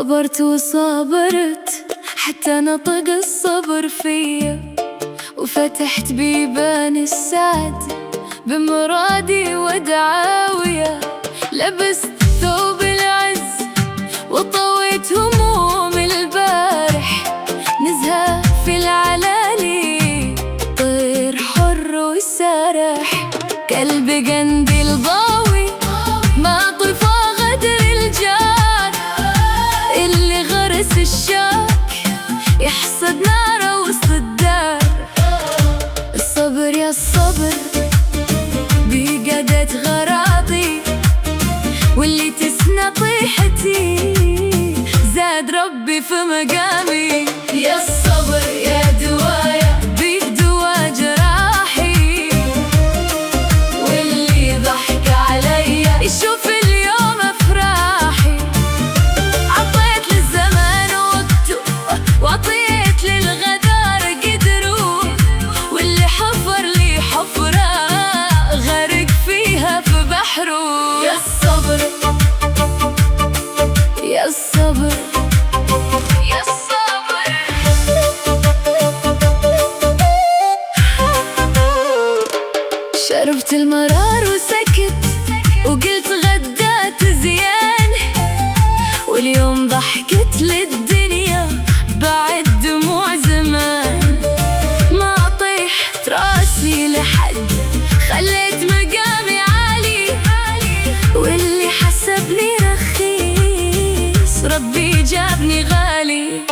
صبرت وصابرت حتى نطق الصبر فيا، وفتحت بيبان السعد بمرادي ودعاوية. لبست ثوب العز وطويت هموم البارح، نزهة في العلالي طير حر وسارح. قلبي قنديل ضاوي ما طفى غدر الجار، اللي غرس الشاك يحصد ناره وسط الدار. الصبر يا الصبر بقدت غراضي، واللي تسنى طيحتي زاد ربي في مقامي. يا الصبر يا دوايا بيك دوا جراحي، واللي ضحك عليا يشوف اليوم افراحي. عطيت للزمان وقته وعطيت للغدار قدره، واللي حفر لي حفرة غرق فيها في بحره. يا الصبر يا الصبر يا الصبر. شربت المرار وسكت وقلت غدات زيان، واليوم ضحكت للدنيا بعد دموع زمان. ما طيحت راسي لحد خليت مقامي عالي، واللي حسبني رخيص ربي جابني غالي.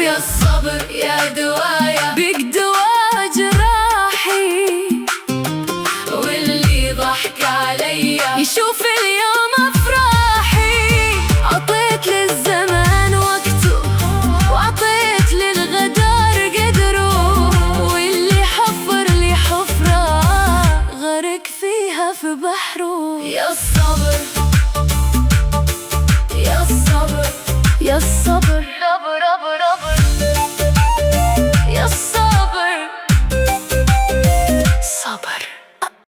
يا الصبر يا دوايا بيك دوا جراحي، واللي ضحك عليا يشوف اليوم افراحي. عطيت للزمان وقته وعطيت للغدار قدره، واللي حفر لي حفرة غرق فيها في بحره. يا الصبر يا الصبر يا الصبر.